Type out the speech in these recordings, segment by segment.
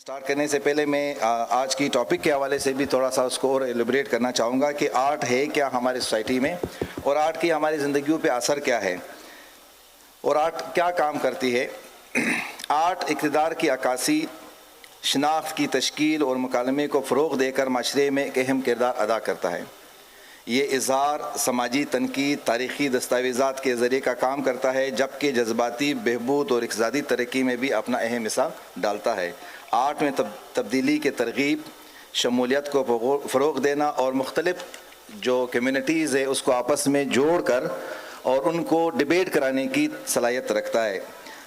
Start کرنے سے پہلے میں آج کی ٹاپک کے حوالے سے بھی تھوڑا سا اس کو اور ایلیبریٹ کرنا چاہوں گا کہ آرٹ ہے کیا ہماری سوسائٹی میں، اور آرٹ کی ہماری زندگیوں پہ اثر کیا ہے، اور آرٹ کیا کام کرتی ہے۔ آرٹ اقتدار کی عکاسی، شناخت کی تشکیل اور مکالمے کو فروغ دے کر معاشرے میں ایک اہم کردار ادا کرتا ہے۔ یہ اظہار، سماجی تنقید، تاریخی دستاویزات کے ذریعے کا کام کرتا ہے، جبکہ جذباتی بہبود اور اقتصادی ترقی میں بھی اپنا اہم حصہ ڈالتا ہے۔ آرٹ میں تبدیلی کے ترغیب، شمولیت کو فروغ دینا اور مختلف جو کمیونٹیز ہے اس کو آپس میں جوڑ کر اور ان کو ڈیبیٹ کرانے کی صلاحیت رکھتا ہے۔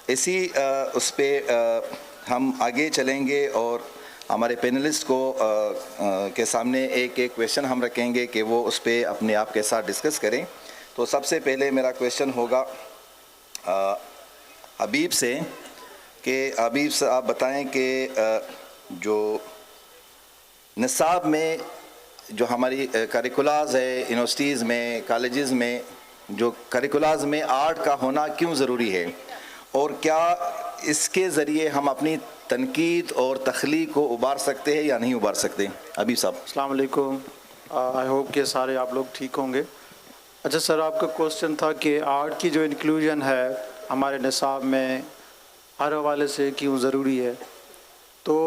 اسی اس پہ ہم آگے چلیں گے اور ہمارے پینلسٹ کو کے سامنے ایک کویشچن ہم رکھیں گے کہ وہ اس پہ اپنے آپ کے ساتھ ڈسکس کریں۔ تو سب سے پہلے میرا کویشچن ہوگا حبیب سے کہ حبیب سے آپ بتائیں کہ جو نصاب میں جو ہماری کریکولاز ہے یونیورسٹیز میں، کالجز میں، جو کریکولاز میں آرٹ کا ہونا کیوں ضروری ہے، اور کیا اس کے ذریعے ہم اپنی تنقید اور تخلیق کو ابھار سکتے ہیں یا نہیں ابھار سکتے؟ حبیب صاحب السلام علیکم، آئی ہوپ کہ سارے آپ لوگ ٹھیک ہوں گے۔ اچھا سر، آپ کا کوسچن تھا کہ آرٹ کی جو انکلوژن ہے ہمارے نصاب میں ہر حوالے سے کیوں ضروری ہے۔ تو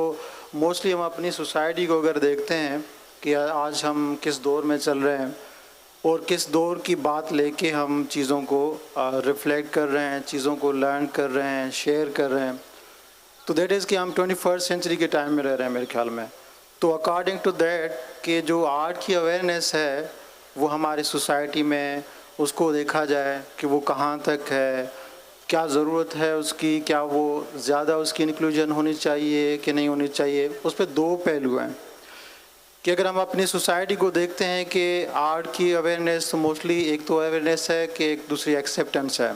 موسٹلی ہم اپنی سوسائٹی کو اگر دیکھتے ہیں کہ آج ہم کس دور میں چل رہے ہیں اور کس دور کی بات لے کے ہم چیزوں کو ریفلیکٹ کر رہے ہیں، چیزوں کو لرن کر رہے ہیں، شیئر کر رہے ہیں، تو دیٹ از کہ ہم 21 سینچری کے ٹائم میں رہ رہے ہیں میرے خیال میں۔ تو اکارڈنگ ٹو دیٹ کہ جو آرٹ کی اویئرنیس ہے وہ ہماری سوسائٹی میں اس کو دیکھا جائے کہ وہ کہاں تک ہے، کیا ضرورت ہے اس کی، کیا وہ زیادہ اس کی انکلوژن ہونی چاہیے کہ نہیں ہونی چاہیے۔ اس پہ دو پہلو ہیں کہ اگر ہم اپنی سوسائٹی کو دیکھتے ہیں کہ آرٹ کی اویئرنیس موسٹلی ایک تو اویئرنیس ہے کہ ایک دوسری ایکسیپٹنس ہے،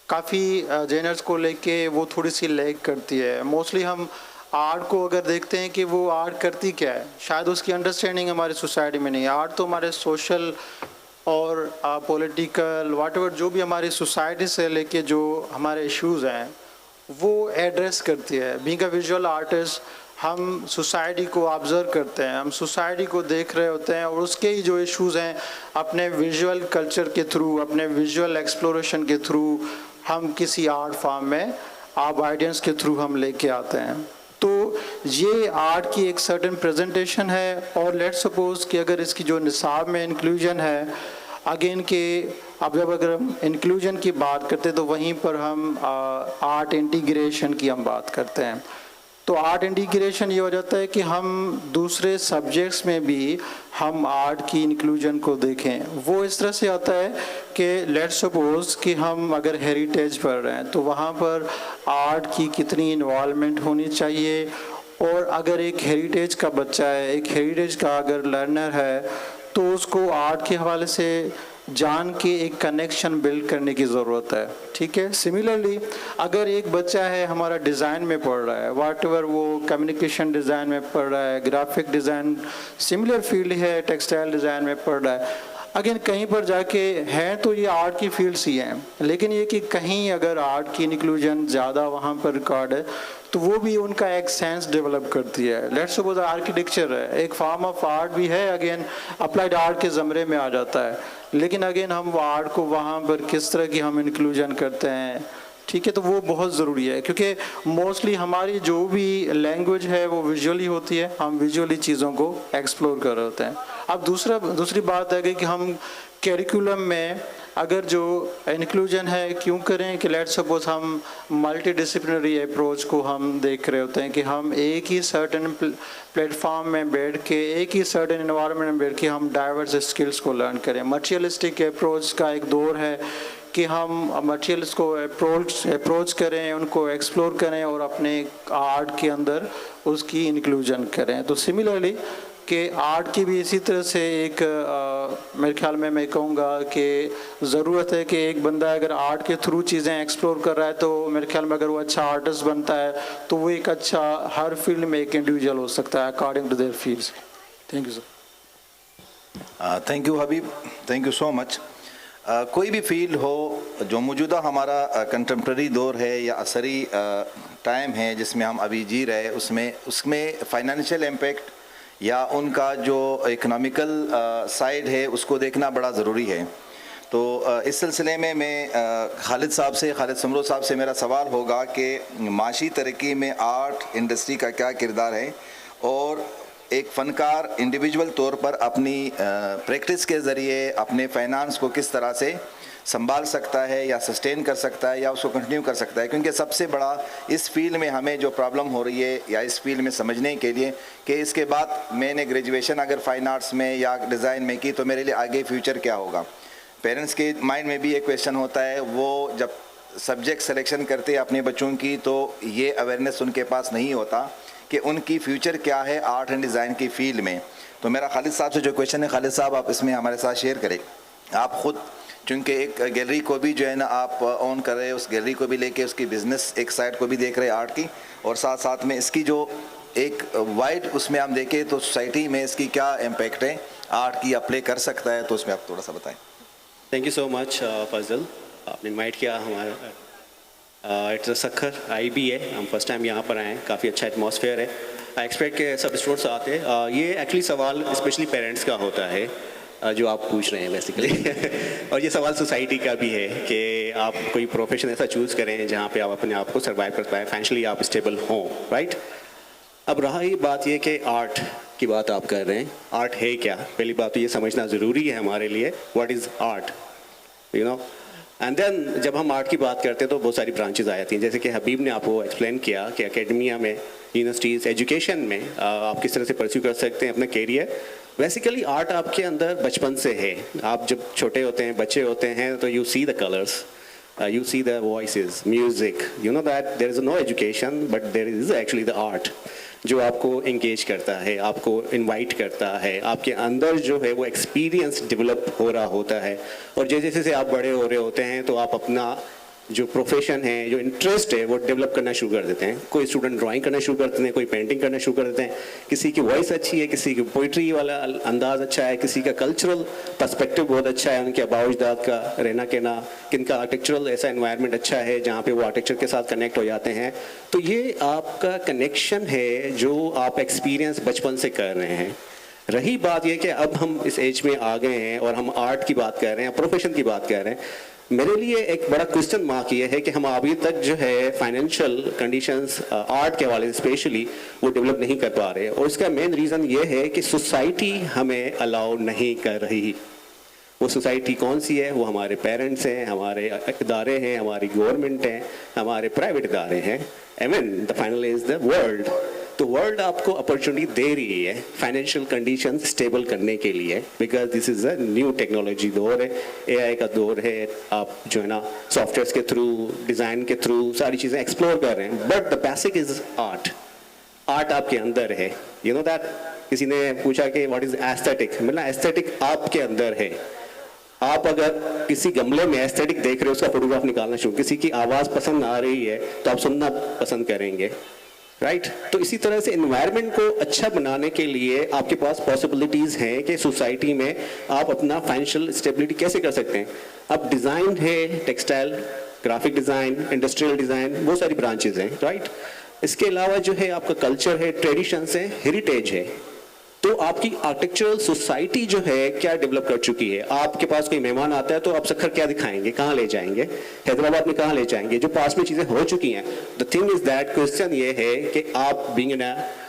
کافی جینرز کو لے کے وہ تھوڑی سی لیک کرتی ہے۔ موسٹلی ہم آرٹ کو اگر دیکھتے ہیں کہ وہ آرٹ کرتی کیا ہے، شاید اس کی انڈرسٹینڈنگ ہماری سوسائٹی میں نہیں ہے۔ آرٹ تو ہمارے سوشل اور پولیٹیکل واٹ ایور جو بھی ہماری سوسائٹی سے لے کے جو ہمارے ایشوز ہیں وہ ایڈریس کرتی ہے۔ بینگ اے ویژول آرٹسٹ ہم سوسائٹی کو آبزرو کرتے ہیں، ہم سوسائٹی کو دیکھ رہے ہوتے ہیں اور اس کے ہی جو ایشوز ہیں اپنے ویژول کلچر کے تھرو، اپنے ویژول ایکسپلوریشن کے تھرو ہم کسی آرٹ فارم میں آپ آئیڈینس کے تھرو ہم لے کے آتے ہیں۔ تو یہ آرٹ کی ایک سرٹن پریزنٹیشن ہے، اور لیٹ سپوز کہ اگر اس کی جو نصاب میں انکلوژن ہے، اگین کہ اب جب اگر ہم انکلوژن کی بات کرتے تو وہیں پر ہم آرٹ انٹیگریشن کی ہم بات کرتے ہیں۔ تو آرٹ انٹیگریشن یہ ہو جاتا ہے کہ ہم دوسرے سبجیکٹس میں بھی ہم آرٹ کی انکلوژن کو دیکھیں۔ وہ اس طرح سے آتا ہے کہ لیٹ سپوز کہ ہم اگر ہیریٹیج پڑھ رہے ہیں تو وہاں پر آرٹ کی کتنی انوالومنٹ ہونی چاہیے، اور اگر ایک ہیریٹیج کا بچہ ہے، ایک ہیریٹیج کا اگر لرنر ہے تو اس کو آرٹ کے حوالے سے جان کے ایک کنیکشن بلڈ کرنے کی ضرورت ہے، ٹھیک ہے۔ سملرلی اگر ایک بچہ ہے ہمارا ڈیزائن میں پڑھ رہا ہے، واٹ ایور وہ کمیونیکیشن ڈیزائن میں پڑھ رہا ہے، گرافک ڈیزائن سملر فیلڈ ہے، ٹیکسٹائل ڈیزائن میں پڑھ رہا ہے، اگین کہیں پر جا کے ہیں تو یہ آرٹ کی فیلڈس ہی ہیں، لیکن یہ کہ کہیں اگر آرٹ کی انکلوژن زیادہ وہاں پر ریکارڈ ہے تو وہ بھی ان کا ایک سینس ڈیولپ کرتی ہے۔ لیٹس سپوز آرکیٹیکچر ہے، ایک فارم آف آرٹ بھی ہے، اگین اپلائیڈ آرٹ کے زمرے میں آ جاتا ہے، لیکن اگین ہم وہ آرٹ کو وہاں پر کس طرح کی ہم انکلوژن کرتے ہیں، ٹھیک ہے۔ تو وہ بہت ضروری ہے کیونکہ موسٹلی ہماری جو بھی لینگویج ہے وہ ویژولی ہوتی ہے، ہم ویژولی چیزوں کو ایکسپلور کر رہے ہوتے ہیں۔ اب دوسری بات ہے کہ ہم کیریکولم میں اگر جو انکلوژن ہے کیوں کریں کہ لیٹ سپوز ہم ملٹی ڈسپلنری اپروچ کو ہم دیکھ رہے ہوتے ہیں کہ ہم ایک ہی سرٹن پلیٹ فارم میں بیٹھ کے، ایک ہی سرٹن انوائرمنٹ میں بیٹھ کے ہم ڈائیورس اسکلس کو لرن کریں۔ مٹیریلسٹک اپروچ کا ایک دور ہے کہ ہم مٹیریلس کو اپروچ کریں، ان کو ایکسپلور کریں اور اپنے آرٹ کے اندر اس کی انکلوژن کریں۔ تو سملرلی کہ آرٹ کی بھی اسی طرح سے ایک میرے خیال میں کہوں گا کہ ضرورت ہے کہ ایک بندہ اگر آرٹ کے تھرو چیزیں ایکسپلور کر رہا ہے تو میرے خیال میں اگر وہ اچھا آرٹسٹ بنتا ہے تو وہ ایک اچھا ہر فیلڈ میں ایک انڈیویجول ہو سکتا ہے according to their fields. Thank you sir. Thank you Habib, thank you so much. کوئی بھی فیلڈ ہو جو موجودہ ہمارا کنٹمپریری دور ہے یا عصری ٹائم ہے جس میں ہم ابھی جی رہے اس میں فائنینشیل امپیکٹ یا ان کا جو اکنامیکل سائیڈ ہے اس کو دیکھنا بڑا ضروری ہے. تو اس سلسلے میں خالد سمرو صاحب سے میرا سوال ہوگا کہ معاشی ترقی میں آرٹ انڈسٹری کا کیا کردار ہے اور ایک فنکار انڈیویجول طور پر اپنی پریکٹس کے ذریعے اپنے فائنانس کو کس طرح سے سنبھال سکتا ہے یا سسٹین کر سکتا ہے یا اس کو کنٹینیو کر سکتا ہے. کیونکہ سب سے بڑا اس فیلڈ میں ہمیں جو پرابلم ہو رہی ہے یا اس فیلڈ میں سمجھنے کے لیے کہ اس کے بعد میں نے گریجویشن اگر فائن آرٹس میں یا ڈیزائن میں کی تو میرے لیے آگے فیوچر کیا ہوگا. پیرنٹس کے مائنڈ میں بھی ایک کویشچن ہوتا ہے, وہ جب سبجیکٹ سلیکشن کرتے اپنے بچوں کی تو یہ اویئرنیس ان کے پاس نہیں ہوتا کہ ان کی فیوچر کیا ہے آرٹ اینڈ ڈیزائن کی فیلڈ میں. تو میرا خالد صاحب سے جو کویشچن ہے, خالد صاحب آپ اس میں ہمارے ساتھ شیئر کریں. آپ خود چونکہ ایک گیلری کو بھی جو ہے نا آپ اون کر رہے, اس گیلری کو بھی لے کے اس کی بزنس ایک سائڈ کو بھی دیکھ رہے آرٹ کی, اور ساتھ ساتھ میں اس کی جو ایک وائڈ اس میں ہم دیکھیں تو سوسائٹی میں اس کی کیا امپیکٹ ہے آرٹ کی اپلے کر سکتا ہے, تو اس میں آپ تھوڑا سا بتائیں. تھینک یو سو مچ فضل, آپ نے انوائٹ کیا ہمارا اٹس سکھر آئی بی ہے, ہم فرسٹ ٹائم یہاں پر آئے ہیں, کافی اچھا ایٹماسفیئر ہے. آئی ایکسپیکٹ کہ سب اسٹوڈنٹس آتے ہیں. یہ ایکچولی سوال اسپیشلی پیرنٹس کا ہوتا ہے جو آپ پوچھ رہے ہیں بیسیکلی اور یہ سوال سوسائٹی کا بھی ہے کہ آپ کوئی پروفیشن ایسا چوز کریں جہاں پہ آپ اپنے آپ کو سروائیو کر پائیں, فائنینشلی آپ اسٹیبل ہوں, رائٹ. اب رہا یہ بات یہ کہ آرٹ کی بات آپ کر رہے ہیں, آرٹ ہے کیا؟ پہلی بات تو یہ سمجھنا ضروری ہے ہمارے لیے, what is art, you know. And then جب ہم آرٹ کی بات کرتے ہیں تو بہت ساری برانچز آ جاتی ہیں, جیسے کہ حبیب نے آپ کو ایکسپلین کیا کہ اکیڈمیا میں, یونیورسٹیز, ایجوکیشن میں آپ کس طرح سے پرسیو کر سکتے ہیں اپنا کیریئر. بیسیکلی آرٹ آپ کے اندر بچپن سے ہے. آپ جب چھوٹے ہوتے ہیں, بچے ہوتے ہیں, تو you see the colours, you see the voices, music, you know that there is no education but there is actually the art جو آپ کو انگیج کرتا ہے, آپ کو انوائٹ کرتا ہے, آپ کے اندر جو ہے وہ ایکسپیرینس ڈیولپ ہو رہا ہوتا ہے. اور جیسے جیسے آپ بڑے ہو رہے ہوتے ہیں تو آپ اپنا جو پروفیشن ہے, جو انٹرسٹ ہے, وہ ڈیولپ کرنا شروع کر دیتے ہیں. کوئی اسٹوڈنٹ ڈرائنگ کرنا شروع کر دیتے ہیں, کوئی پینٹنگ کرنا شروع کر دیتے ہیں, کسی کی وائس اچھی ہے, کسی کی پوئٹری والا انداز اچھا ہے, کسی کا کلچرل پرسپیکٹو بہت اچھا ہے, ان کے آباء و اجداد کا رہنا کہنا, کن کا آرکیٹیکچرل ایسا انوائرمنٹ اچھا ہے جہاں پہ وہ آرکیٹیکچر کے ساتھ کنیکٹ ہو جاتے ہیں. تو یہ آپ کا کنیکشن ہے جو آپ ایکسپیرینس بچپن سے کر رہے ہیں. رہی بات یہ کہ اب ہم اس ایج میں آ گئے ہیں اور ہم آرٹ کی بات کر رہے ہیں, پروفیشن کی بات کر رہے ہیں. میرے لیے ایک بڑا کوشچن مارک یہ ہے کہ ہم ابھی تک جو ہے فائنینشیل کنڈیشنز آرٹ کے حوالے سے اسپیشلی وہ ڈیولپ نہیں کر پا رہے, اور اس کا مین ریزن یہ ہے کہ سوسائٹی ہمیں الاؤ نہیں کر رہی. وہ سوسائٹی کون سی ہے؟ وہ ہمارے پیرنٹس ہیں, ہمارے ادارے ہیں, ہماری گورنمنٹ ہیں, ہمارے پرائیویٹ ادارے ہیں, even the final is the world. تو ورلڈ آپ کو اپرچونیٹی دے رہی ہے فائنینشیل کنڈیشن اسٹیبل کرنے کے لیے, because this is a new technology دور ہے, اے آئی کا دور ہے. آپ جو ہے نا سافٹ ویئرس کے تھرو, ڈیزائن کے تھرو ساری چیزیں ایکسپلور کر رہے ہیں. But the basic is art. Art آپ کے اندر ہے, یو نو دیٹ. کسی نے پوچھا کہ واٹ از ایستھیٹک, مطلب ایستھیٹک آپ کے اندر ہے. آپ اگر کسی گملے میں ایستھیٹک دیکھ رہے ہو, اس کا فوٹوگراف نکالنا شروع, کسی کی آواز پسند آ رہی ہے تو آپ سننا پسند کریں گے, رائٹ. تو اسی طرح سے انوائرمنٹ کو اچھا بنانے کے لیے آپ کے پاس پاسبلٹیز ہیں کہ سوسائٹی میں آپ اپنا فائنینشیل اسٹیبلٹی کیسے کر سکتے ہیں. اب ڈیزائن ہے, textile, graphic design, industrial design, بہت ساری برانچز ہیں, رائٹ. اس کے علاوہ جو ہے آپ کا کلچر ہے, ٹریڈیشنس ہیں, ہیریٹیج ہے. تو آپ کی آرکیٹیکچرل سوسائٹی جو ہے کیا ڈیولپ کر چکی ہے. آپ کے پاس کوئی مہمان آتا ہے تو آپ سکھر کیا دکھائیں گے, کہاں لے جائیں گے, حیدرآباد میں کہاں لے جائیں گے, جو پاس میں چیزیں ہو چکی ہیں. دا تھنگ از دیٹ, کوشچن یہ ہے کہ آپ بینگ این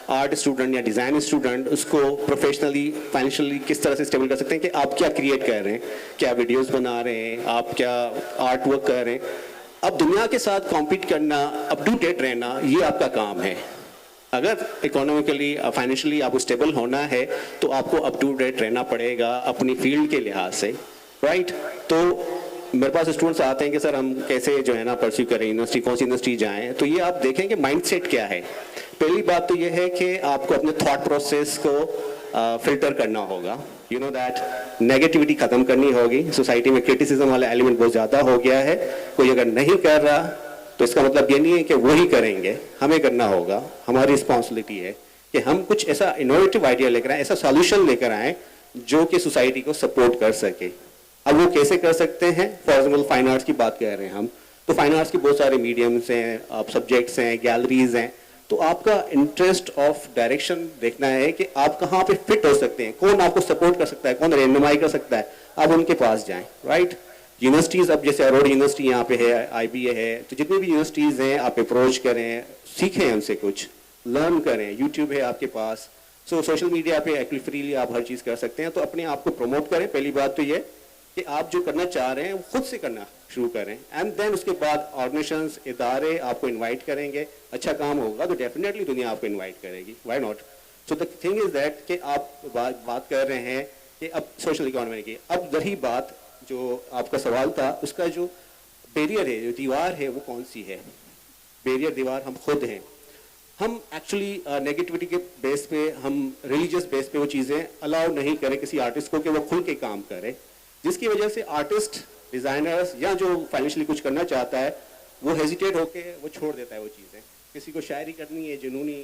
آرٹ اسٹوڈنٹ یا ڈیزائن اسٹوڈنٹ اس کو پروفیشنلی فائنینشیلی کس طرح سے اسٹیبل کر سکتے ہیں کہ آپ کیا کریٹ کر رہے ہیں, کیا ویڈیوز بنا رہے ہیں, آپ کیا آرٹ ورک کر رہے ہیں. اب دنیا کے ساتھ کمپیٹ کرنا, اپ ٹو ڈیٹ رہنا, یہ آپ کا کام ہے. اگر اکانومیکلی فائنینشلی آپ کو اسٹیبل ہونا ہے تو آپ کو اپ ٹو ڈیٹ رہنا پڑے گا اپنی فیلڈ کے لحاظ سے, رائٹ. تو میرے پاس اسٹوڈنٹس آتے ہیں کہ سر ہم کیسے جو ہے نا پرسیو کریں, یونیورسٹی کون سی یونیورسٹی جائیں. تو یہ آپ دیکھیں کہ مائنڈ سیٹ کیا ہے. پہلی بات تو یہ ہے کہ آپ کو اپنے تھاٹ پروسیس کو فلٹر کرنا ہوگا, یو نو دیٹ. نیگیٹیوٹی ختم کرنی ہوگی. سوسائٹی میں کرٹیسزم والا ایلیمنٹ بہت زیادہ ہو گیا ہے. کوئی اگر نہیں کر رہا تو اس کا مطلب یہ نہیں ہے کہ وہی کریں گے, ہمیں کرنا ہوگا. ہماری رسپانسبلٹی ہے کہ ہم کچھ ایسا انوویٹو آئیڈیا لے کر آئیں, ایسا سالوشن لے کر آئیں جو کہ سوسائٹی کو سپورٹ کر سکے. اب وہ کیسے کر سکتے ہیں؟ فار ایگزامپل فائن آرٹس کی بات کر رہے ہیں ہم، تو فائن آرٹس کے بہت سارے میڈیمس ہیں، سبجیکٹس ہیں، گیلریز ہیں. تو آپ کا انٹرسٹ آف ڈائریکشن دیکھنا ہے کہ آپ کہاں پہ فٹ ہو سکتے ہیں، کون آپ کو سپورٹ کر سکتا ہے، کون رہنمائی کر سکتا ہے، آپ ان کے پاس جائیں. رائٹ. یونیورسٹیز اب جیسے اروڑ یونیورسٹی یہاں پہ ہے، آئی بی اے ہے، تو جتنی بھی یونیورسٹیز ہیں آپ اپروچ کریں، سیکھیں ان سے کچھ، لرن کریں. یوٹیوب ہے آپ کے پاس، سو سوشل میڈیا پہ ایکچولی فریلی آپ ہر چیز کر سکتے ہیں. تو اپنے آپ کو پروموٹ کریں. پہلی بات تو یہ کہ آپ جو کرنا چاہ رہے ہیں وہ خود سے کرنا شروع کریں، اینڈ دین اس کے بعد آرگنیشنز، ادارے آپ کو انوائٹ کریں گے. اچھا کام ہوگا تو ڈیفینیٹلی دنیا آپ کو انوائٹ کرے گی. Why not? So the thing is that کہ آپ بات کر رہے ہیں کہ اب سوشل اکانومی کی، اب رہی بات جو آپ کا سوال تھا، اس کا جو بیریئر ہے، جو دیوار ہے، وہ کون سی ہے؟ بیریئر دیوار ہم خود ہیں. ہم ایکچولی نیگیٹیوٹی کے بیس پہ، ہم ریلیجیس بیس پہ وہ چیزیں الاؤ نہیں کریں کسی آرٹسٹ کو کہ وہ کھل کے کام کرے، جس کی وجہ سے آرٹسٹ، ڈیزائنرز یا جو فائنینشلی کچھ کرنا چاہتا ہے وہ ہیزیٹیٹ ہو کے وہ چھوڑ دیتا ہے وہ چیزیں. کسی کو شاعری کرنی ہے جنونی،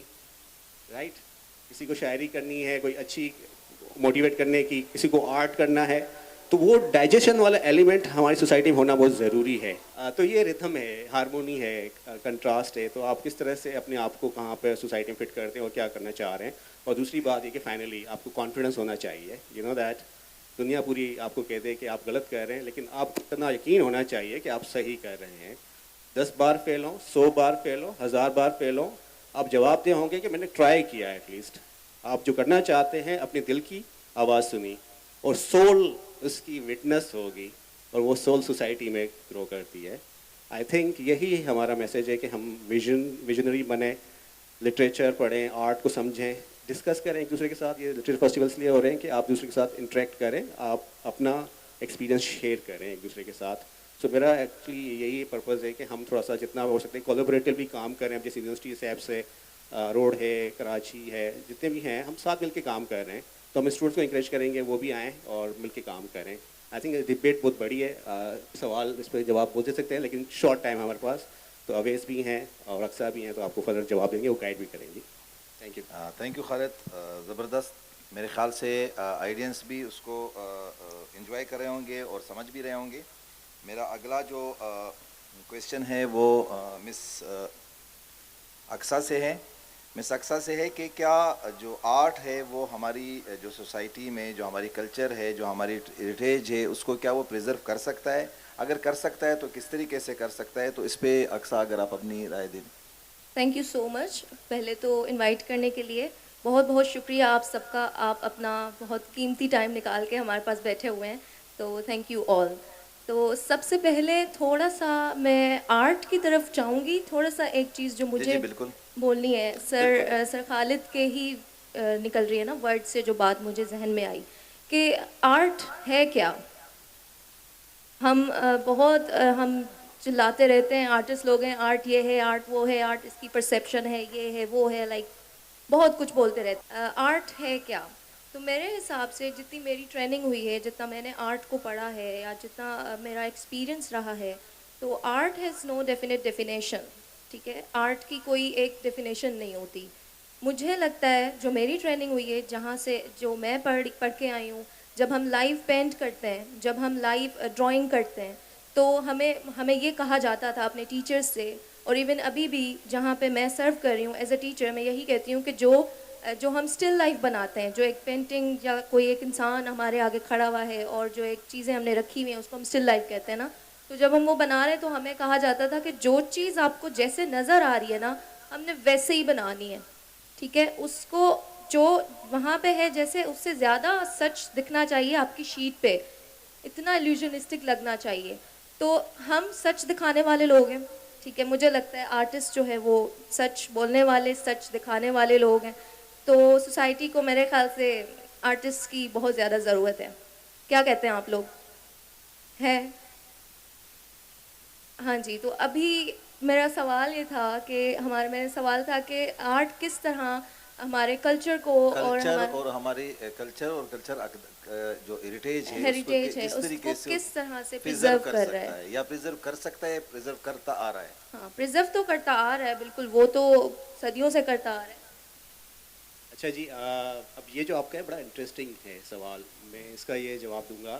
رائٹ، کسی کو شاعری کرنی ہے کوئی اچھی موٹیویٹ کرنے کی، کسی کو آرٹ کرنا ہے، تو وہ ڈائجیشن والا ایلیمنٹ ہماری سوسائٹی میں ہونا بہت ضروری ہے. تو یہ ریتھم ہے، ہارمونی ہے، کنٹراسٹ ہے. تو آپ کس طرح سے اپنے آپ کو کہاں پہ سوسائٹی میں فٹ کرتے ہیں اور کیا کرنا چاہ رہے ہیں. اور دوسری بات یہ کہ فائنلی آپ کو کانفیڈنس ہونا چاہیے. یو نو دیٹ دنیا پوری آپ کو کہہ دے کہ آپ غلط کر رہے ہیں، لیکن آپ کو اتنا یقین ہونا چاہیے کہ آپ صحیح کر رہے ہیں. 10 بار فیل ہوں، 100 بار فیل ہوں، 1000 بار فیل ہوں، آپ جواب دہ ہوں گے کہ میں نے ٹرائی کیا ایٹ لیسٹ. آپ جو کرنا چاہتے ہیں اپنے دل کی آواز سنی، اور سول اس کی وٹنس ہوگی، اور وہ سول سوسائٹی میں گرو کرتی ہے. آئی تھنک یہی ہمارا میسیج ہے کہ ہم ویژنری بنیں، لٹریچر پڑھیں، آرٹ کو سمجھیں، ڈسکس کریں ایک دوسرے کے ساتھ. یہ لٹریچر فیسٹیولس لیے ہو رہے ہیں کہ آپ دوسرے کے ساتھ انٹریکٹ کریں، آپ اپنا ایکسپیرینس شیئر کریں ایک دوسرے کے ساتھ. سو میرا ایکچولی یہی پرپز ہے کہ ہم تھوڑا سا جتنا ہو سکتے ہیں کولیبریٹو بھی کام کریں. اب جیسے یونیورسٹی سیب سے، روڈ ہے، کراچی ہے، جتنے بھی ہیں، ہم ساتھ مل کے کام کر رہے ہیں. تو ہم اسٹوڈنٹس کو انکریج کریں گے وہ بھی آئیں اور مل کے کام کریں. آئی تھنک ڈبیٹ بہت بڑی ہے، سوال اس پہ جواب بول دے سکتے ہیں، لیکن شارٹ ٹائم ہمارے پاس. تو اویس بھی ہیں اور اقصا بھی ہیں، تو آپ کو فردر جواب دیں گے، وہ گائڈ بھی کریں گے. Thank you. تھینک یو خالد. زبردست. میرے خیال سے آئیڈینس بھی اس کو انجوائے کر رہے ہوں گے اور سمجھ بھی رہے ہوں گے. میرا اگلا جو کویشچن ہے وہ مس اقصا سے ہے. مس اقصا سے ہے کہ کیا جو آرٹ ہے وہ ہماری جو سوسائٹی میں جو ہماری کلچر ہے، جو ہماری ہیریٹیج ہے، اس کو کیا وہ پریزرو کر سکتا ہے؟ اگر کر سکتا ہے تو کس طریقے سے کر سکتا ہے؟ تو اس پہ اقصا اگر آپ اپنی رائے دیں. تھینک یو سو مچ. پہلے تو انوائٹ کرنے کے لیے بہت بہت شکریہ آپ سب کا. آپ اپنا بہت قیمتی ٹائم نکال کے ہمارے پاس بیٹھے ہوئے ہیں، تو تھینک یو آل. تو سب سے پہلے تھوڑا سا میں آرٹ کی طرف چاہوں گی. تھوڑا سا ایک چیز جو مجھے جی بالکل بولنی ہے، سر خالد کے ہی نکل رہی ہے نا ورڈ سے، جو بات مجھے ذہن میں آئی کہ آرٹ ہے کیا. ہم بہت ہم چلاتے رہتے ہیں، آرٹسٹ لوگ ہیں، آرٹ یہ ہے، آرٹ وہ ہے، آرٹ اس کی پرسیپشن ہے، یہ ہے، وہ ہے، لائک بہت کچھ بولتے رہتے ہیں. آرٹ ہے کیا؟ تو میرے حساب سے جتنی میری ٹریننگ ہوئی ہے، جتنا میں نے آرٹ کو پڑھا ہے، یا جتنا میرا ایکسپیرینس رہا ہے، تو art has no definite definition. ٹھیک ہے، آرٹ کی کوئی ایک ڈیفینیشن نہیں ہوتی. مجھے لگتا ہے جو میری ٹریننگ ہوئی ہے، جہاں سے جو میں پڑھ کے آئی ہوں، جب ہم لائیو پینٹ کرتے ہیں، جب ہم لائیو ڈرائنگ کرتے ہیں، تو ہمیں یہ کہا جاتا تھا اپنے ٹیچرز سے، اور ایون ابھی بھی جہاں پہ میں سرو کر رہی ہوں ایز اے ٹیچر، میں یہی کہتی ہوں کہ جو ہم اسٹل لائف بناتے ہیں، جو ایک پینٹنگ یا کوئی ایک انسان ہمارے آگے کھڑا ہوا ہے اور جو ایک چیزیں ہم نے رکھی ہوئی ہیں، اس کو ہم اسٹل لائف کہتے ہیں نا. تو جب ہم وہ بنا رہے ہیں تو ہمیں کہا جاتا تھا کہ جو چیز آپ کو جیسے نظر آ رہی ہے نا، ہم نے ویسے ہی بنانی ہے. ٹھیک ہے، اس کو جو وہاں پہ ہے جیسے اس سے زیادہ سچ دکھنا چاہیے آپ کی شیٹ پہ، اتنا ایلیوژنسٹک لگنا چاہیے. تو ہم سچ دکھانے والے لوگ ہیں. ٹھیک ہے، مجھے لگتا ہے آرٹسٹ جو ہے وہ سچ بولنے والے، سچ دکھانے والے لوگ ہیں. تو سوسائٹی کو میرے خیال سے آرٹسٹ کی بہت زیادہ ضرورت ہے. کیا کہتے ہیں آپ لوگ؟ ہے؟ ہاں جی. تو ابھی میرا سوال یہ تھا کہ میرا سوال تھا کہ آرٹ کس طرح ہمارے کلچر کو اور ہماری کلچر جو ہیریٹیج ہے ہیریٹیج ہے کس اس طریقے کو سے کس طرح سے پریزرو پریزرو کر کر رہا سکتا ہے. ہے، یا پریزرو کر سکتا ہے، پریزرو کرتا آ رہا ہے. ہاں، پریزرو تو کرتا آ رہا ہے، بالکل، وہ تو صدیوں سے کرتا آ رہا ہے. اچھا جی، اب یہ جو آپ کا ہے بڑا انٹرسٹنگ ہے سوال. میں اس کا یہ جواب دوں گا.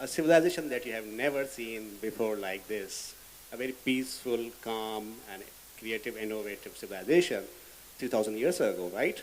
a civilization that you have never seen before like this, a very peaceful, calm and creative, innovative civilization 3000 years ago, right?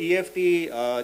EFT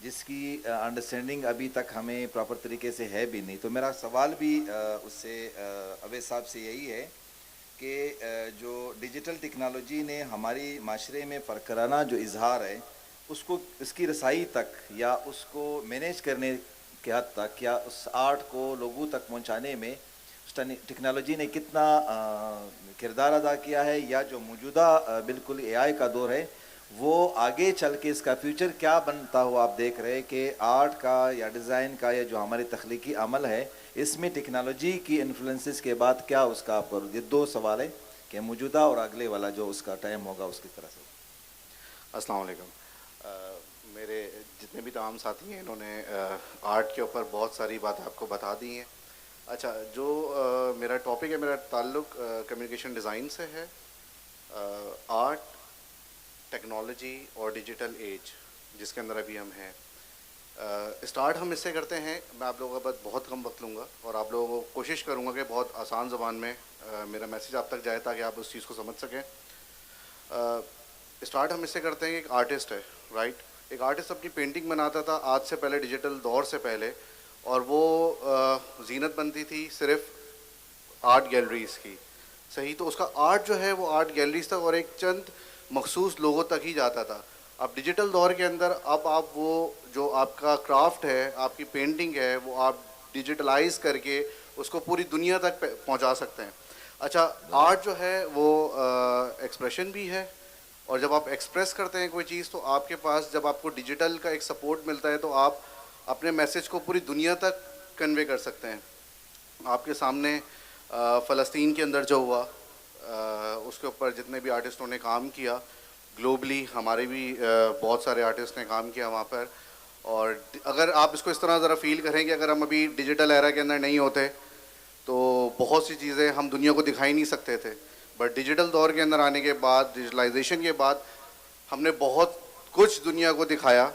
جس کی انڈرسٹینڈنگ ابھی تک ہمیں پراپر طریقے سے ہے بھی نہیں. تو میرا سوال بھی اس سے اویس صاحب سے یہی ہے کہ جو ڈیجیٹل ٹیکنالوجی نے ہماری معاشرے میں فرقرانہ جو اظہار ہے اس کو اس کی رسائی تک یا اس کو مینیج کرنے کے حد تک یا اس آرٹ کو لوگوں تک پہنچانے میں ٹیکنالوجی نے کتنا کردار ادا کیا ہے, یا جو موجودہ بالکل اے آئی کا دور ہے وہ آگے چل کے اس کا فیوچر کیا بنتا ہو آپ دیکھ رہے کہ آرٹ کا یا ڈیزائن کا یا جو ہماری تخلیقی عمل ہے اس میں ٹیکنالوجی کی انفلوئنسز کے بعد کیا اس کا آپ پر, یہ دو سوال ہے کہ موجودہ اور اگلے والا جو اس کا ٹائم ہوگا اس کی طرح سے. السلام علیکم. میرے جتنے بھی تمام ساتھی ہیں انہوں نے آرٹ کے اوپر بہت ساری باتیں آپ کو بتا دی ہیں. اچھا, جو میرا ٹاپک ہے, میرا تعلق کمیونیکیشن ڈیزائن سے ہے. آرٹ, ٹیکنالوجی اور ڈیجیٹل ایج جس کے اندر ابھی ہم ہیں, اسٹارٹ ہم اس سے کرتے ہیں. میں آپ لوگوں کا بہت کم وقت لوں گا اور آپ لوگوں کو کوشش کروں گا کہ بہت آسان زبان میں میرا میسیج آپ تک جائے تاکہ آپ اس چیز کو سمجھ سکیں. اسٹارٹ ہم اس سے کرتے ہیں کہ ایک آرٹسٹ ہے, رائٹ. ایک آرٹسٹ اپنی پینٹنگ بناتا تھا آج سے پہلے, ڈیجیٹل دور سے پہلے, اور وہ زینت بنتی تھی صرف آرٹ گیلریز کی, صحیح. تو اس کا آرٹ جو ہے وہ آرٹ گیلریز تک اور ایک چند مخصوص لوگوں تک ہی جاتا تھا. اب ڈیجیٹل دور کے اندر اب آپ وہ جو آپ کا کرافٹ ہے, آپ کی پینٹنگ ہے, وہ آپ ڈیجیٹلائز کر کے اس کو پوری دنیا تک پہنچا سکتے ہیں. اچھا, آرٹ جو ہے وہ ایکسپریشن بھی ہے, اور جب آپ ایکسپریس کرتے ہیں کوئی چیز تو آپ کے پاس جب آپ کو ڈیجیٹل کا ایک سپورٹ ملتا ہے تو آپ اپنے میسیج کو پوری دنیا تک کنوے کر سکتے ہیں. آپ کے سامنے فلسطین کے اندر جو ہوا اس کے اوپر جتنے بھی آرٹسٹوں نے کام کیا, گلوبلی ہمارے بھی بہت سارے آرٹسٹ نے کام کیا وہاں پر. اور اگر آپ اس کو اس طرح ذرا فیل کریں کہ اگر ہم ابھی ڈیجیٹل ایرا کے اندر نہیں ہوتے تو بہت سی چیزیں ہم دنیا کو دکھائی نہیں سکتے تھے, بٹ ڈیجیٹل دور کے اندر آنے کے بعد, ڈیجیٹلائزیشن کے بعد ہم نے بہت کچھ دنیا کو دکھایا.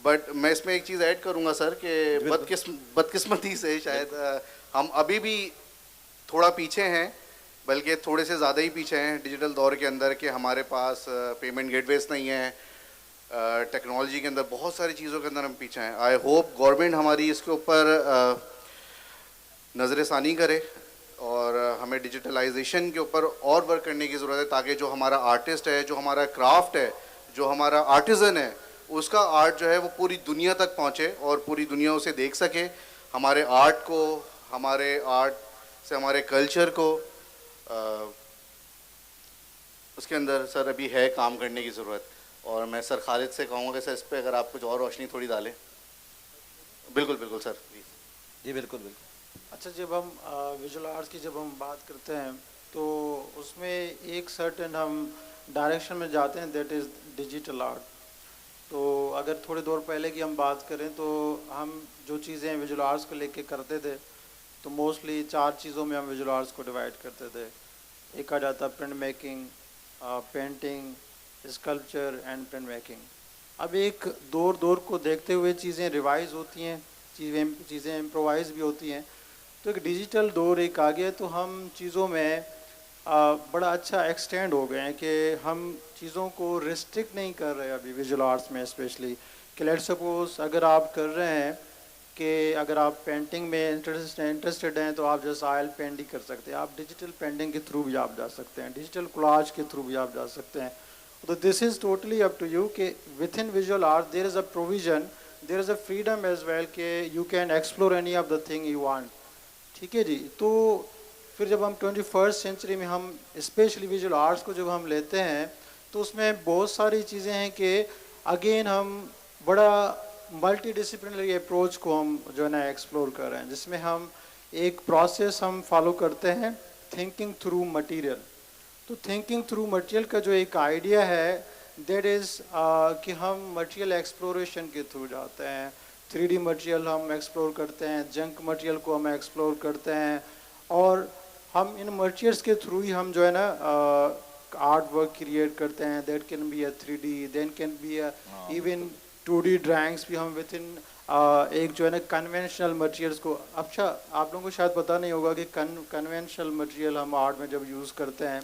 بٹ میں اس میں ایک چیز ایڈ کروں گا سر کہ بدقسمتی سے شاید ہم ابھی بھی تھوڑا پیچھے ہیں, بلکہ تھوڑے سے زیادہ ہی پیچھے ہیں ڈیجیٹل دور کے اندر, کہ ہمارے پاس پیمنٹ گیٹ ویز نہیں ہیں. ٹیکنالوجی کے اندر بہت ساری چیزوں کے اندر ہم پیچھے ہیں. آئی ہوپ گورنمنٹ ہماری اس کے اوپر نظر ثانی کرے اور ہمیں ڈیجیٹلائزیشن کے اوپر اور ورک کرنے کی ضرورت ہے, تاکہ جو ہمارا آرٹسٹ ہے, جو ہمارا کرافٹ ہے, جو ہمارا آرٹیزن ہے, اس کا آرٹ جو ہے وہ پوری دنیا تک پہنچے اور پوری دنیا اسے دیکھ سکے. ہمارے آرٹ کو, ہمارے آرٹ سے ہمارے کلچر کو, اس کے اندر سر ابھی ہے کام کرنے کی ضرورت. اور میں سر خالد سے کہوں گا کہ سر اس پہ اگر آپ کچھ اور روشنی تھوڑی ڈالیں. بالکل بالکل سر, جی بالکل بالکل. اچھا, جب ہم ویژول آرٹس کی جب ہم بات کرتے ہیں تو اس میں ایک سرٹن ہم ڈائریکشن میں جاتے ہیں, دیٹ از ڈیجیٹل آرٹ. تو اگر تھوڑے دور پہلے کی ہم بات کریں تو ہم جو چیزیں ویژول آرٹس کو لے کے کرتے تھے تو موسٹلی 4 چیزوں میں ہم ویژول آرٹس کو ڈیوائڈ کرتے تھے. ایک آ جاتا print making, painting, sculpture and print making. اب ایک دور کو دیکھتے ہوئے چیزیں ریوائز ہوتی ہیں, چیزیں امپرووائز بھی ہوتی ہیں. تو ایک ڈیجیٹل دور ایک آ گیا تو ہم چیزوں میں بڑا اچھا ایکسٹینڈ ہو گئے ہیں کہ ہم چیزوں کو ریسٹرکٹ نہیں کر رہے ابھی ویژول آرٹس میں اسپیشلی. کہ لیٹ سپوز اگر آپ کر رہے ہیں کہ اگر آپ پینٹنگ میں انٹرسٹڈ ہیں تو آپ جیسے آئل پینٹنگ کر سکتے ہیں, آپ ڈیجیٹل پینٹنگ کے تھرو بھی آپ جا سکتے ہیں, ڈیجیٹل کولاج کے تھرو بھی آپ جا سکتے ہیں. تو this is totally up to you کہ with in visual art there is a provision, there is a freedom as well کہ you can explore any of the thing you want. ٹھیک ہے جی. تو پھر جب ہم 21 سینچری میں ہم اسپیشلی ویژول آرٹس کو جب ہم لیتے ہیں تو اس میں بہت ساری چیزیں ہیں کہ اگین ہم بڑا ملٹی ڈسپلنری اپروچ کو ہم جو ہے نا ایکسپلور کر رہے ہیں, جس میں ہم ایک پروسیس ہم فالو کرتے ہیں تھنکنگ تھرو مٹیریل. تو تھنکنگ تھرو مٹیریل کا جو ایک آئیڈیا ہے دیٹ از کہ ہم مٹیریل ایکسپلوریشن کے تھرو جاتے ہیں. 3D مٹیریل ہم ایکسپلور کرتے ہیں, جنک مٹیریل کو ہم ایکسپلور کرتے ہیں, اور ہم ان مٹیریلس کے تھرو ہی ہم جو ہے نا آرٹ ورک کریٹ کرتے ہیں. That can be a 3D, then can be a even 2D drawings بھی ہم ود ان ایک جو ہے نا کنونشنل مٹیریلس کو. اچھا, آپ لوگوں کو شاید پتہ نہیں ہوگا کہ کنونشنل مٹیریل ہم آرٹ میں جب یوز کرتے ہیں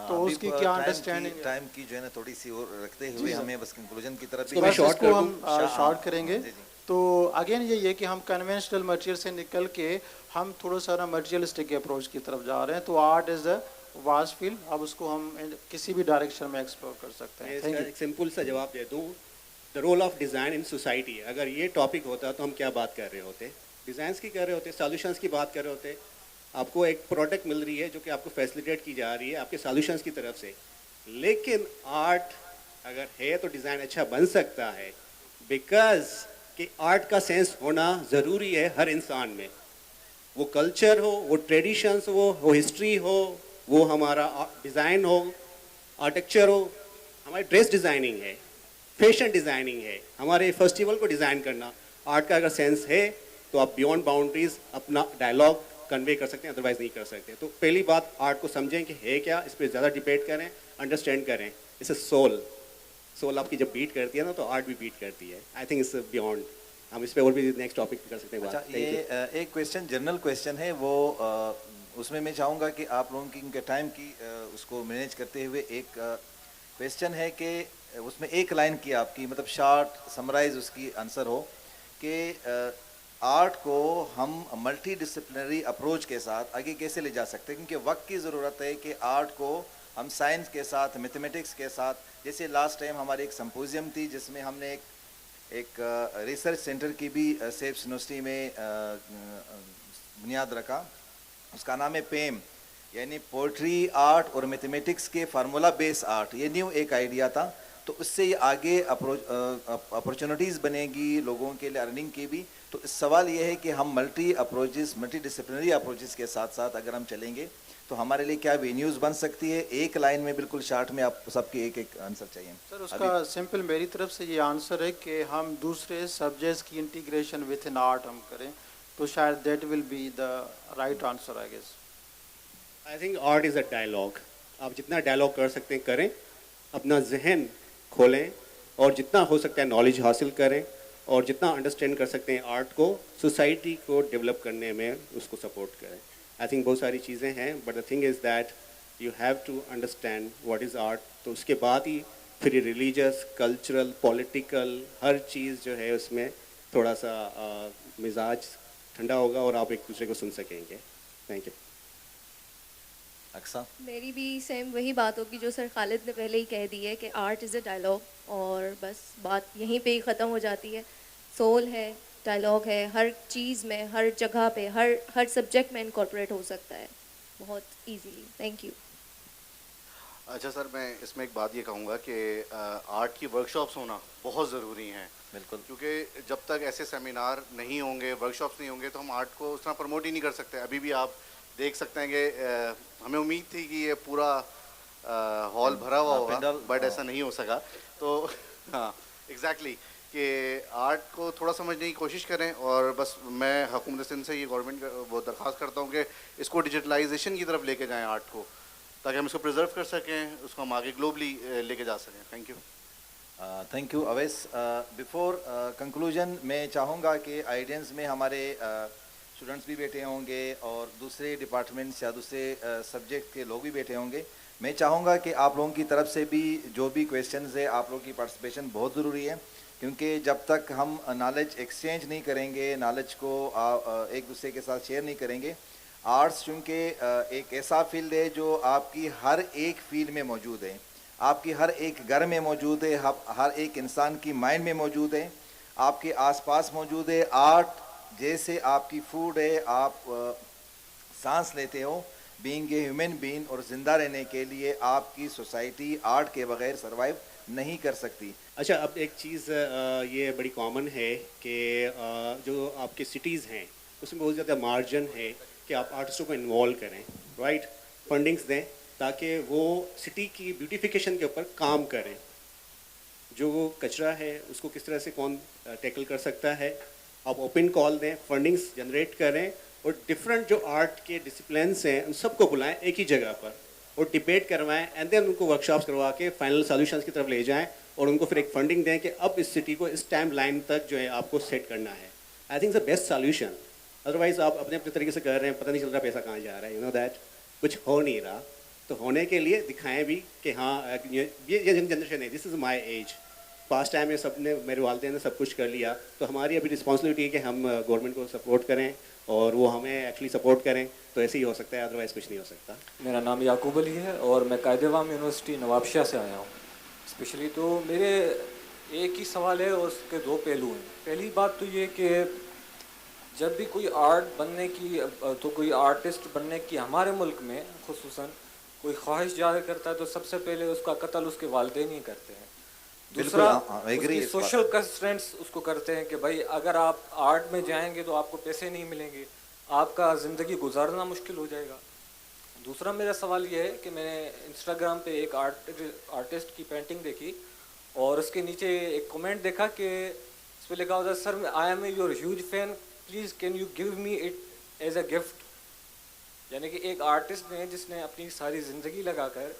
تو اس کی کیا انڈرسٹینڈنگ ہے؟ ٹائم کی جو ہے نا تھوڑی سی اور رکھتے ہوئے ہمیں بس کنکلوژن کی طرف میں شارٹ کر ہم شارٹ کریں گے. جی جی. تو اگین یہ کہ ہم کنونشنل مٹیریل سے نکل کے ہم تھوڑا سا نا مٹیریلسٹک اپروچ کی طرف جا رہے ہیں. تو art is a wash field, اب اس کو ہم کسی بھی ڈائریکشن میں ایکسپلور کر سکتے ہیں. اس کا ایک سمپل سا جواب دے دوں, the role of design in society. اگر یہ ٹاپک ہوتا تو ہم کیا بات کر رہے ہوتے؟ ڈیزائنس کی کر رہے ہوتے, سالوشنس کی بات کر رہے ہوتے. آپ کو ایک پروڈکٹ مل رہی ہے جو کہ آپ کو فیسلیٹیٹ کی جا رہی ہے آپ کے سالوشنس کی طرف سے, لیکن آرٹ اگر ہے تو ڈیزائن اچھا بن سکتا ہے, بیکاز کہ آرٹ کا سینس ہونا ضروری ہے ہر انسان میں. وہ کلچر ہو, وہ ٹریڈیشنس ہو, وہ ہسٹری ہو, وہ ہمارا ڈیزائن ہو, آرکیٹیکچر ہو, ہماری ڈریس ڈیزائننگ ہے, فیشن ڈیزائننگ ہے, ہمارے فیسٹیول کو ڈیزائن کرنا. آرٹ کا اگر سینس ہے تو آپ بیونڈ باؤنڈریز اپنا ڈائلاگ کنوے کر سکتے ہیں, ادروائز نہیں کر سکتے. تو پہلی بات آرٹ کو سمجھیں کہ ہے کیا, اس پہ زیادہ ڈبیٹ کریں, انڈرسٹینڈ کریں. اس اے سول آپ کی جب بیٹ کرتی ہے نا تو آرٹ بھی بیٹ کرتی ہے. آئی تھنک اس بیونڈ, ہم اس پہ اور بھی نیکسٹ ٹاپک کر سکتے ہیں بات. اچھا, یہ ایک کویشچن جنرل کویشچن ہے, وہ اس میں چاہوں گا کہ آپ لوگوں کی ٹائم کی اس کو مینیج کرتے ہوئے ایک کویشچن ہے کہ اس میں ایک لائن کی آپ کی مطلب شارٹ سمرائز اس کی آنسر ہو کہ آرٹ کو ہم ملٹی ڈسپلنری اپروچ کے ساتھ آگے کیسے لے جا سکتے ہیں, کیونکہ وقت کی ضرورت ہے کہ آرٹ کو ہم سائنس کے ساتھ, میتھمیٹکس کے ساتھ, جیسے لاسٹ ٹائم ہماری ایک سمپوزیم تھی جس میں ہم نے ایک ریسرچ سینٹر کی بھی سیپس یونیورسٹی میں بنیاد رکھا, اس کا نام ہے پیم, یعنی پوئٹری آرٹ اور میتھمیٹکس کے فارمولا بیس آرٹ. یہ نیو ایک آئیڈیا تھا, تو اس سے یہ آگے اپرچونیٹیز بنے گی لوگوں کے لیے ارننگ کی بھی. تو سوال یہ ہے کہ ہم ملٹی ڈسپلنری اپروچز کے ساتھ ساتھ اگر ہم چلیں گے تو ہمارے لیے کیا وینیوز بن سکتی ہے. ایک لائن میں بالکل شارٹ میں آپ سب کی ایک آنسر چاہیے. سر اس کا سمپل میری طرف سے یہ آنسر ہے کہ ہم دوسرے سبجیکٹس کی انٹیگریشن وتھ ان آرٹ ہم کریں تو شاید that will be the right answer I guess. I think art is a dialogue. آپ جتنا ڈائلاگ کر سکتے ہیں کریں, اپنا ذہن کھولیں اور جتنا ہو سکتا ہے نالج حاصل کریں, اور جتنا انڈرسٹینڈ کر سکتے ہیں آرٹ کو, سوسائٹی کو ڈیولپ کرنے میں اس کو سپورٹ کریں. آئی تھنک بہت ساری چیزیں ہیں, but the thing is that you have to understand what is art. تو اس کے بعد ہی پھر ریلیجس, کلچرل, پولیٹیکل ہر چیز جو ہے اس میں تھوڑا سا مزاج ٹھنڈا ہوگا اور آپ ایک دوسرے کو سن سکیں گے. Thank you. اقصا, میری بھی سیم وہی بات ہوگی جو سر خالد نے پہلے ہی کہہ دی ہے کہ آرٹ از اے ڈائلاگ, اور بس بات یہیں پہ ہی ختم ہو جاتی ہے. سول ہے, ڈائلاگ ہے, ہر چیز میں, ہر جگہ پہ, ہر سبجیکٹ میں انکارپوریٹ ہو سکتا ہے بہت ایزیلی. Thank you. اچھا سر, میں اس میں ایک بات یہ کہوں گا کہ آرٹ کی ورک شاپس ہونا بہت ضروری ہیں. بالکل, کیونکہ جب تک ایسے سیمینار نہیں ہوں گے, ورک شاپس نہیں ہوں گے, تو ہم آرٹ کو اس طرح پروموٹ ہی نہیں کر سکتے. ابھی بھی آپ دیکھ سکتے ہیں کہ ہمیں امید تھی کہ یہ پورا ہال بھرا ہوا ہوگا, بٹ ایسا نہیں ہو سکا. تو ہاں ایگزیکٹلی کہ آرٹ کو تھوڑا سمجھنے کی کوشش کریں, اور بس میں حکومت سندھ سے یہ گورنمنٹ وہ درخواست کرتا ہوں کہ اس کو ڈیجیٹلائزیشن کی طرف لے کے جائیں آرٹ کو, تاکہ ہم اس کو پرزرو کر سکیں, اس کو ہم آگے گلوبلی لے کے جا سکیں. Thank you. Thank you Awais. Before conclusion میں چاہوں گا کہ آئیڈینس میں ہمارے اسٹوڈنٹس بھی بیٹھے ہوں گے اور دوسرے ڈپارٹمنٹس یا دوسرے سبجیکٹ کے لوگ بھی بیٹھے ہوں گے. میں چاہوں گا کہ آپ لوگوں کی طرف سے بھی جو بھی کویشچنز ہے, آپ لوگوں کی پارٹیسپیشن بہت ضروری ہے, کیونکہ جب تک ہم نالج ایکسچینج نہیں کریں گے, نالج کو ایک دوسرے کے ساتھ شیئر نہیں کریں گے. آرٹس چونکہ ایک ایسا فیلڈ ہے جو آپ کی ہر ایک فیلڈ میں موجود ہے, آپ کی ہر ایک گھر میں موجود ہے, ہر ایک انسان کی مائنڈ میں موجود ہے, آپ کے آس پاس موجود ہے. آرٹ جیسے آپ کی فوڈ ہے, آپ سانس لیتے ہو, بینگ اے ہیومن بینگ, اور زندہ رہنے کے لیے آپ کی سوسائٹی آرٹ کے بغیر سروائیو نہیں کر سکتی. اچھا, اب ایک چیز یہ بڑی کامن ہے کہ جو آپ کے سٹیز ہیں اس میں بہت زیادہ مارجن ہے کہ آپ آرٹسٹوں کو انوالو کریں, رائٹ, فنڈنگس دیں تاکہ وہ سٹی کی بیوٹیفیکیشن کے اوپر کام کریں. جو وہ کچرا ہے اس کو کس طرح سے کون ٹیکل کر سکتا ہے, آپ اوپن کال دیں, فنڈنگس جنریٹ کریں, اور ڈفرینٹ جو آرٹ کے ڈسپلنس ہیں ان سب کو بلائیں ایک ہی جگہ پر اور ڈبیٹ کروائیں, اینڈ دین ان کو ورک شاپس کروا کے فائنل سالوشنس کی طرف لے جائیں, اور ان کو پھر ایک فنڈنگ دیں کہ اب اس سٹی کو اس ٹائم لائن تک جو ہے آپ کو سیٹ کرنا ہے. I think the best solution. Otherwise آپ اپنے طریقے سے کر رہے ہیں, پتہ نہیں چل رہا پیسہ کہاں جا رہا ہے, یو نو دیٹ, کچھ ہو نہیں رہا. تو ہونے کے لیے دکھائیں بھی کہ ہاں یہ جنریشن ہے, دس از مائی ایج. پاسٹ ٹائم میں سب نے, میرے والدین نے سب کچھ کر لیا, تو ہماری ابھی رسپانسبلٹی ہے کہ ہم گورنمنٹ کو سپورٹ کریں اور وہ ہمیں ایکچولی سپورٹ کریں, تو ایسے ہی ہو سکتا ہے, ادروائز کچھ نہیں ہو سکتا. میرا نام یعقوب علی ہے اور میں قائد عام یونیورسٹی نواب شاہ سے آیا ہوں اسپیشلی. تو میرے ایک ہی سوال ہے اور اس کے دو پہلو ہیں. پہلی بات تو یہ کہ جب بھی کوئی آرٹ بننے کی تو کوئی آرٹسٹ بننے کی ہمارے ملک میں خصوصاً کوئی خواہش ظاہر کرتا ہے تو سب سے پہلے اس کا قتل اس کے والدین ہی کرتے ہیں. دوسرا اس کی سوشل کنسٹرینٹس اس کو کرتے ہیں کہ بھائی اگر آپ آرٹ میں جائیں گے تو آپ کو پیسے نہیں ملیں گے, آپ کا زندگی گزارنا مشکل ہو جائے گا. دوسرا میرا سوال یہ ہے کہ میں نے انسٹاگرام پہ ایک آرٹسٹ کی پینٹنگ دیکھی اور اس کے نیچے ایک کمنٹ دیکھا کہ اس پہ لکھا ہوتا ہے, sir I am your huge fan, please can you give me it as a gift. یعنی کہ ایک آرٹسٹ نے جس نے اپنی ساری زندگی لگا کر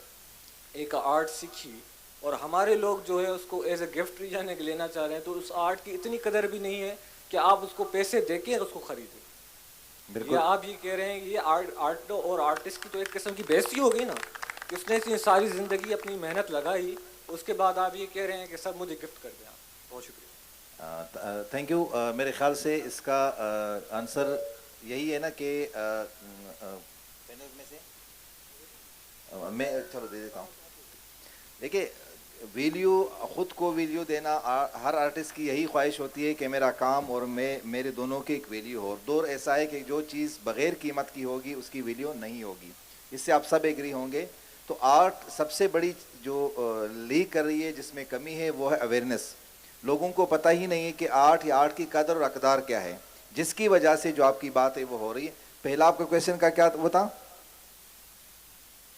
ایک آرٹ سیکھی اور ہمارے لوگ جو ہے اس کو ایز اے گفٹ یعنی کہ لینا چاہ رہے ہیں, تو اس آرٹ کی اتنی قدر بھی نہیں ہے کہ آپ اس کو پیسے دے کے اس کو خریدیں. یا آپ یہ کہہ رہے ہیں کہ یہ آرٹ اور آرٹسٹ کی تو ایک قسم کی بےعزتی ہو گئی نا, کہ اس نے اتنی ساری زندگی اپنی محنت لگائی, اس کے بعد آپ یہ کہہ رہے ہیں کہ سر مجھے گفٹ کر دیں. آپ بہت شکریہ. Thank you. میرے خیال سے اس کا آنسر یہی ہے نا کہ میں چلو دے دیتا ہوں. دیکھیے ویلیو, خود کو ویلیو دینا ہر آرٹسٹ کی یہی خواہش ہوتی ہے کہ میرا کام اور میرے دونوں کی ایک ویلیو ہو. دور ایسا ہے کہ جو چیز بغیر قیمت کی ہوگی اس کی ویلیو نہیں ہوگی, اس سے آپ سب ایگری ہوں گے. تو آرٹ سب سے بڑی جو لیک کر رہی ہے, جس میں کمی ہے, وہ ہے اویئرنیس. لوگوں کو پتہ ہی نہیں ہے کہ آرٹ یا آرٹ کی قدر اور اقدار کیا ہے, جس کی وجہ سے جو آپ کی بات ہے وہ ہو رہی ہے. پہلا آپ کا کویشچن کا کیا وہ تھا؟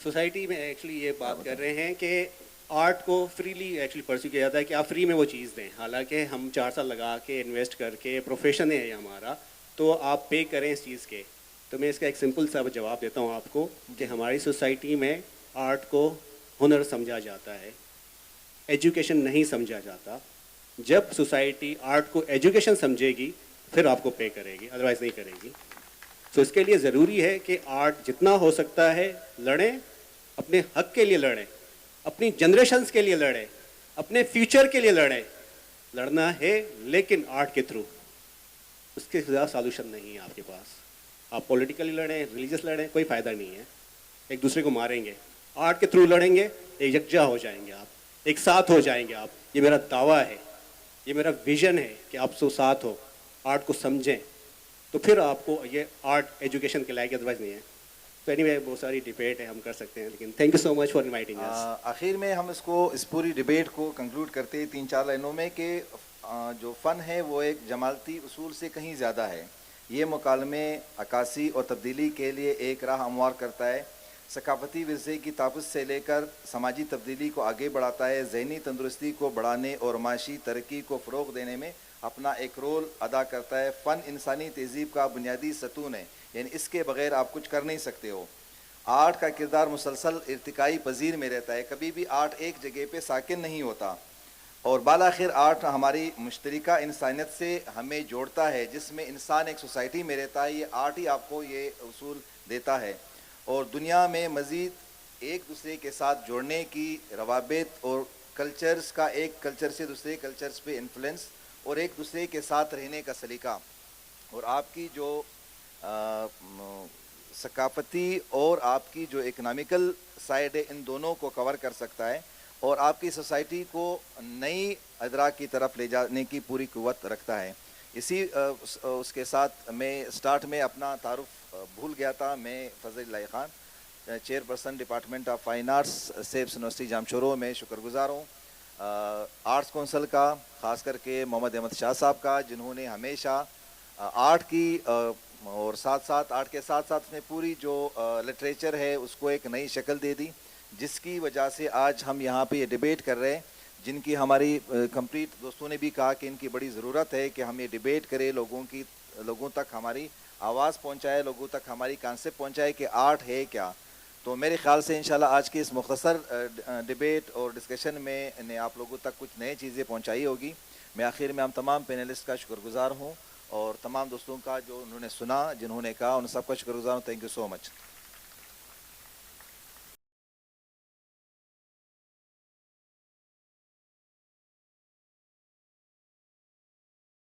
سوسائٹی میں ایکچولی یہ بات کر رہے ہیں کہ آرٹ کو فریلی ایکچولی پرسیو کیا جاتا ہے کہ آپ فری میں وہ چیز دیں, حالانکہ ہم 4 سال لگا کے انویسٹ کر کے, پروفیشن ہے یہ ہمارا, تو آپ پے کریں اس چیز کے. تو میں اس کا ایک سمپل سا جواب دیتا ہوں آپ کو کہ ہماری سوسائٹی میں آرٹ کو ہنر سمجھا جاتا ہے, ایجوکیشن نہیں سمجھا جاتا. جب سوسائٹی آرٹ کو ایجوکیشن سمجھے گی پھر آپ کو پے کرے گی, ادروائز نہیں کرے گی. تو اس کے لیے ضروری ہے کہ آرٹ جتنا ہو سکتا ہے لڑیں, اپنے حق کے لیے لڑیں, اپنی جنریشنز کے لیے لڑیں, اپنے فیوچر کے لیے لڑیں. لڑنا ہے لیکن آرٹ کے تھرو, اس کے زیادہ سالوشن نہیں ہے آپ کے پاس. آپ پولیٹیکلی لڑیں, ریلیجیس لڑیں, کوئی فائدہ نہیں ہے. ایک دوسرے کو ماریں گے. آرٹ کے تھرو لڑیں گے, ایک یکجا ہو جائیں گے آپ, ایک ساتھ ہو جائیں گے آپ. یہ میرا دعویٰ ہے, یہ میرا ویژن ہے کہ آپ سو ساتھ ہو, آرٹ کو سمجھیں, تو پھر آپ کو یہ آرٹ ایجوکیشن کے لائق, ادروائز نہیں ہے. تو اینی وے بہت ساری ڈبیٹ ہے, ہم کر سکتے ہیں, لیکن thank you so much for inviting us. آخر میں ہم اس پوری ڈبیٹ کو کنکلوڈ کرتے 3-4 لائنوں میں کہ جو فن ہے وہ ایک جمالتی اصول سے کہیں زیادہ ہے. یہ مکالمے, عکاسی اور تبدیلی کے لیے ایک راہ ہموار کرتا ہے. ثقافتی ورثے کی تحفظ سے لے کر سماجی تبدیلی کو آگے بڑھاتا ہے. ذہنی تندرستی کو بڑھانے اور معاشی ترقی کو فروغ دینے میں اپنا ایک رول ادا کرتا ہے. فن انسانی تہذیب کا بنیادی ستون ہے, یعنی اس کے بغیر آپ کچھ کر نہیں سکتے ہو. آرٹ کا کردار مسلسل ارتقائی پذیر میں رہتا ہے, کبھی بھی آرٹ ایک جگہ پہ ساکن نہیں ہوتا. اور بالآخر آرٹ ہماری مشترکہ انسانیت سے ہمیں جوڑتا ہے, جس میں انسان ایک سوسائٹی میں رہتا ہے. یہ آرٹ ہی آپ کو یہ اصول دیتا ہے. اور دنیا میں مزید ایک دوسرے کے ساتھ جوڑنے کی روابط اور کلچرز کا, ایک کلچر سے دوسرے کلچرز پہ انفلوئنس, اور ایک دوسرے کے ساتھ رہنے کا سلیقہ, اور آپ کی جو ثقافتی اور آپ کی جو اکنامیکل سائڈ ہے, ان دونوں کو کور کر سکتا ہے, اور آپ کی سوسائٹی کو نئی ادراک کی طرف لے جانے کی پوری قوت رکھتا ہے. اس کے ساتھ میں سٹارٹ میں اپنا تعارف بھول گیا تھا. میں Fazal Ullah Khan, chairperson department of fine arts, سیبس یونیورسٹی جامشورو میں شکر گزار ہوں آرٹس کونسل کا, خاص کر کے محمد احمد شاہ صاحب کا, جنہوں نے ہمیشہ آرٹ کی اور آرٹ کے ساتھ ساتھ میں پوری جو لٹریچر ہے اس کو ایک نئی شکل دے دی, جس کی وجہ سے آج ہم یہاں پہ یہ ڈیبیٹ کر رہے ہیں, جن کی ہماری کمپلیٹ دوستوں نے بھی کہا کہ ان کی بڑی ضرورت ہے کہ ہم یہ ڈیبیٹ کریں, لوگوں تک ہماری آواز پہنچائے, لوگوں تک ہماری کانسیپٹ پہنچائے کہ آرٹ ہے کیا. تو میرے خیال سے انشاءاللہ آج کی اس مختصر ڈیبیٹ اور ڈسکشن میں نے آپ لوگوں تک کچھ نئے چیزیں پہنچائی ہوگی. میں آخر میں ہم تمام پینلسٹ کا شکر گزار ہوں, اور تمام دوستوں کا جو انہوں نے سنا, جنہوں نے کہا, ان سب کا شکر گزار ہوں. Thank you so much.